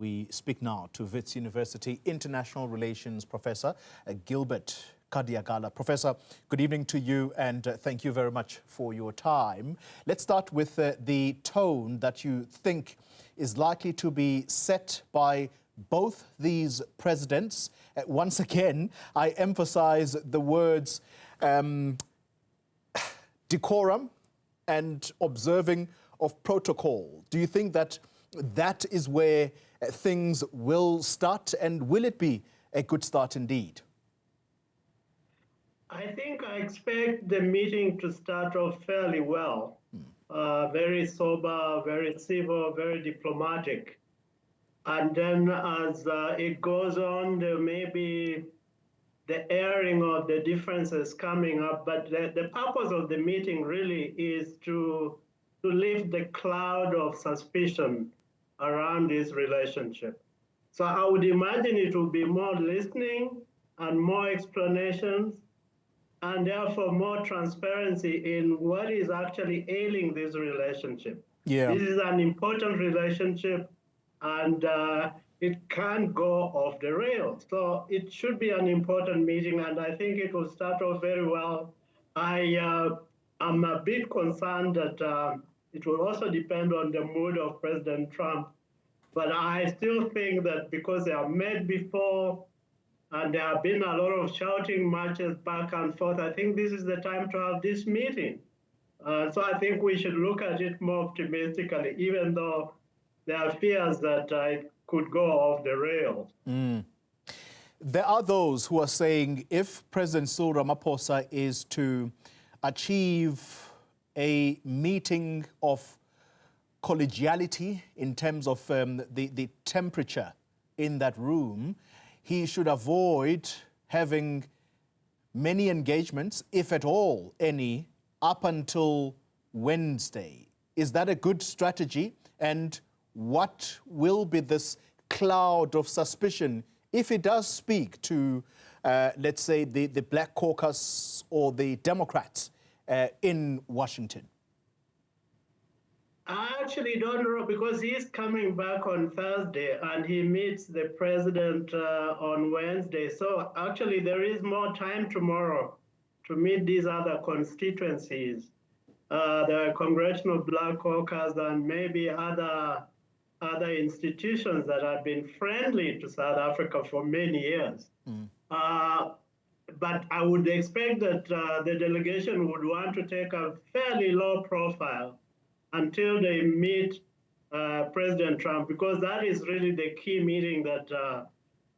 We speak now to Wits University International Relations Professor Gilbert Khadiagala. Professor, good evening to you and thank you very much for your time. Let's start with the tone that you think is likely to be set by both these presidents. Once again, I emphasize the words decorum and observing of protocol. Do you think that that is where things will start, and will it be a good start indeed? I expect the meeting to start off fairly well. Very sober, very civil, very diplomatic. And then as it goes on, there may be the airing of the differences coming up. But the purpose of the meeting really is to lift the cloud of suspicion around this relationship. So I would imagine it will be more listening and more explanations, and therefore more transparency in what is actually ailing this relationship. Yeah. This is an important relationship, and it can't go off the rails. So it should be an important meeting, and I think it will start off very well. I'm a bit concerned that it will also depend on the mood of President Trump. But I still think that because they have met before and there have been a lot of shouting matches back and forth, I think this is the time to have this meeting. So I think we should look at it more optimistically, even though there are fears that it could go off the rails. There are those who are saying if President Cyril Ramaphosa is to achieve a meeting of collegiality in terms of the temperature in that room, he should avoid having many engagements, if at all any, up until Wednesday. Is that a good strategy? And what will be this cloud of suspicion if it does speak to, let's say, the Black Caucus or the Democrats in Washington? I actually don't know, because he's coming back on Thursday and he meets the president on Wednesday. So actually there is more time tomorrow to meet these other constituencies, the Congressional Black Caucus and maybe other institutions that have been friendly to South Africa for many years. But I would expect that the delegation would want to take a fairly low profile until they meet President Trump, because that is really the key meeting that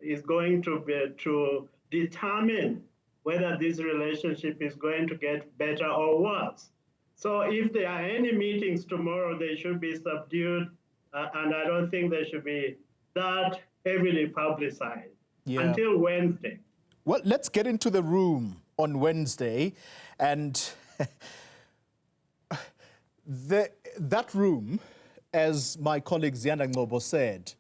is going to determine whether this relationship is going to get better or worse. So if there are any meetings tomorrow, they should be subdued, and I don't think they should be that heavily publicized until Wednesday. Well, let's get into the room on Wednesday, and that room, as my colleague Zianda Ngobo said,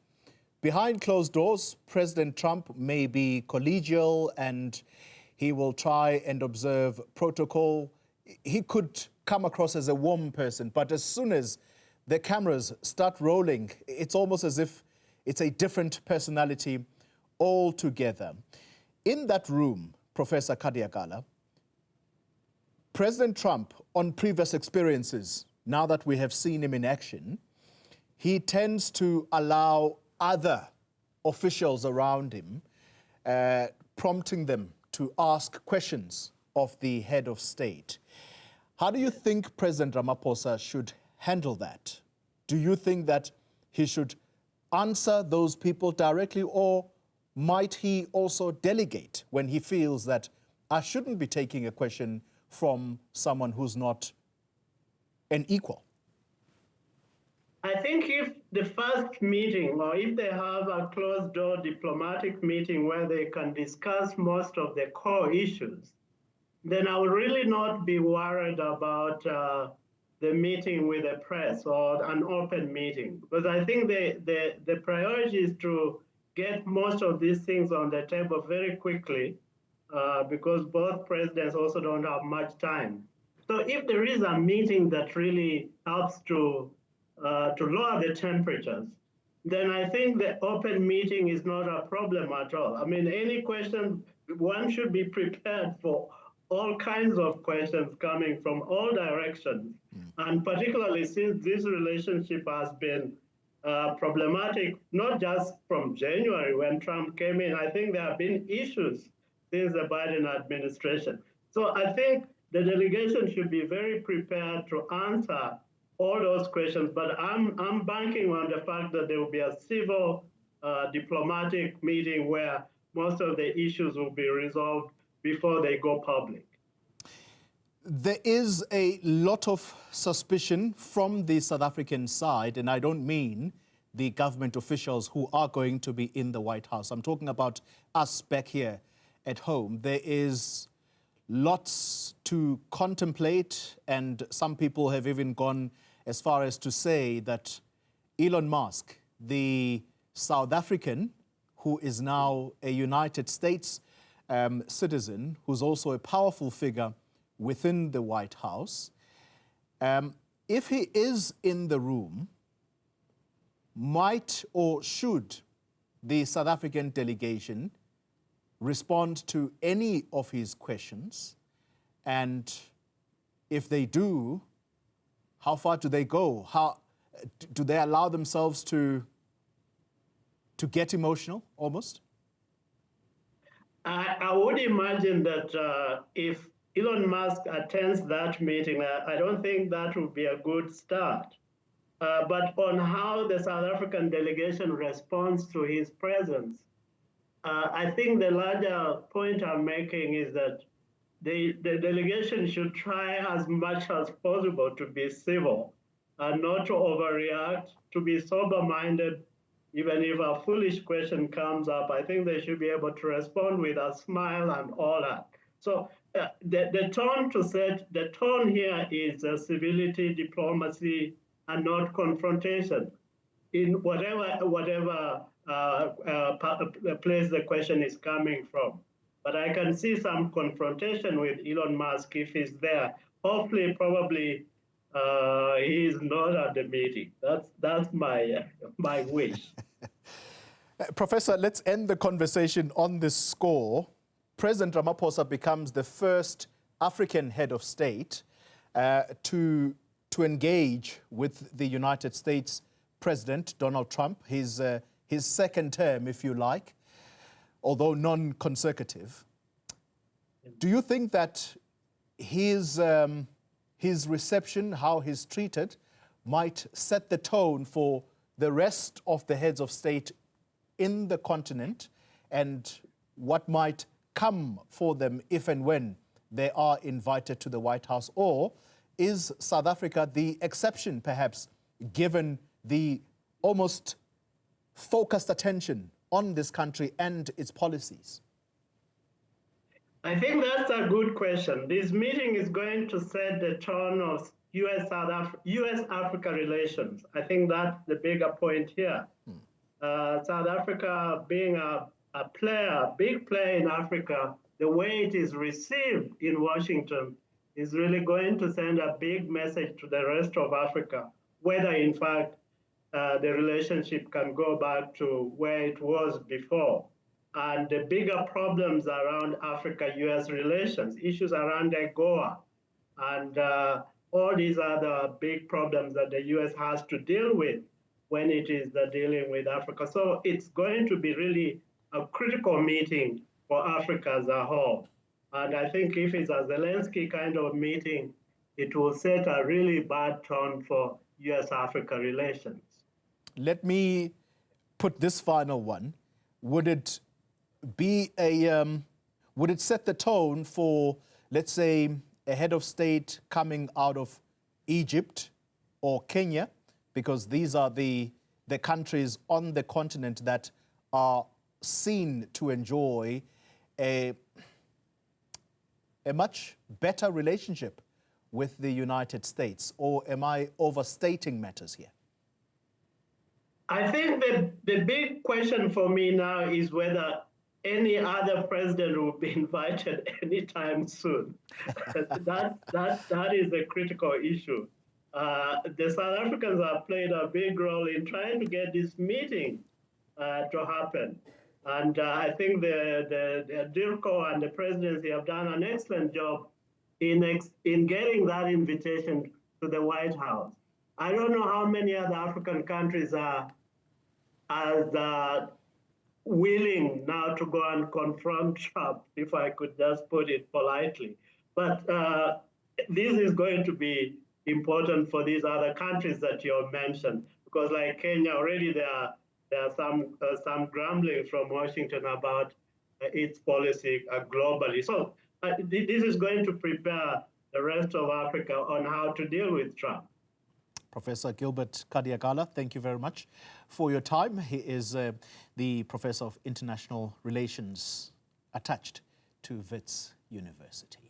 behind closed doors, President Trump may be collegial and he will try and observe protocol. He could come across as a warm person, but as soon as the cameras start rolling, it's almost as if it's a different personality altogether. In that room, Professor Khadiagala, President Trump, on previous experiences, now that we have seen him in action, he tends to allow other officials around him, prompting them to ask questions of the head of state. How do you think President Ramaphosa should handle that? Do you think that he should answer those people directly, or might he also delegate when he feels that I shouldn't be taking a question from someone who's not an equal? I think if the first meeting, or if they have a closed-door diplomatic meeting where they can discuss most of the core issues, then I would really not be worried about the meeting with the press or an open meeting, because I think the priority is to get most of these things on the table very quickly, because both presidents also don't have much time. So if there is a meeting that really helps to lower the temperatures, then I think the open meeting is not a problem at all. I mean, any question, one should be prepared for all kinds of questions coming from all directions. And particularly since this relationship has been problematic, not just from January when Trump came in, I think there have been issues since the Biden administration. So I think the delegation should be very prepared to answer all those questions, but I'm banking on the fact that there will be a civil diplomatic meeting where most of the issues will be resolved before they go public. There is a lot of suspicion from the South African side, and I don't mean the government officials who are going to be in the White House. I'm talking about us back here at home. There is lots to contemplate, and some people have even gone as far as to say that Elon Musk, the South African who is now a United States citizen, who's also a powerful figure within the White House, if he is in the room, might or should the South African delegation respond to any of his questions? And if they do, how far do they go? How do they allow themselves to get emotional, almost? I would imagine that if Elon Musk attends that meeting, I don't think that would be a good start. But on how the South African delegation responds to his presence, I think the larger point I'm making is that the delegation should try as much as possible to be civil and not to overreact, to be sober-minded. Even if a foolish question comes up, I think they should be able to respond with a smile and all that. So the tone here is civility, diplomacy, and not confrontation in whatever place the question is coming from. But I can see some confrontation with Elon Musk if he's there. Hopefully, probably he is not at the meeting. That's my wish. Professor, let's end the conversation on this score. President Ramaphosa becomes the first African head of state to engage with the United States President Donald Trump, his second term, if you like, although non-consecutive. Do you think that his reception, how he's treated, might set the tone for the rest of the heads of state in the continent, and what might come for them if and when they are invited to the White House? Or is South Africa the exception, perhaps, given the almost focused attention on this country and its policies? I think that's a good question. This meeting is going to set the tone of U.S.-Africa relations. I think that's the bigger point here. South Africa being a big player in Africa, the way it is received in Washington is really going to send a big message to the rest of Africa, whether in fact the relationship can go back to where it was before. And the bigger problems around Africa-US relations, issues around AGOA, and all these other big problems that the US has to deal with when it is dealing with Africa. So it's going to be really a critical meeting for Africa as a whole. And I think if it's a Zelensky kind of meeting, it will set a really bad tone for US-Africa relations. Let me put this final one. Would it set the tone for, let's say, a head of state coming out of Egypt or Kenya? Because these are the countries on the continent that are seen to enjoy a much better relationship with the United States. Or am I overstating matters here? I think the big question for me now is whether any other president will be invited anytime soon. That is a critical issue. the South Africans have played a big role in trying to get this meeting to happen. And I think the DIRCO and the presidency have done an excellent job in getting that invitation to the White House. I don't know how many other African countries are as willing now to go and confront Trump, if I could just put it politely. But this is going to be important for these other countries that you have mentioned, because like Kenya, already there are some grumbling from Washington about its policy globally. So this is going to prepare the rest of Africa on how to deal with Trump. Professor Gilbert Khadiagala, thank you very much for your time. He is the Professor of International Relations attached to Wits University.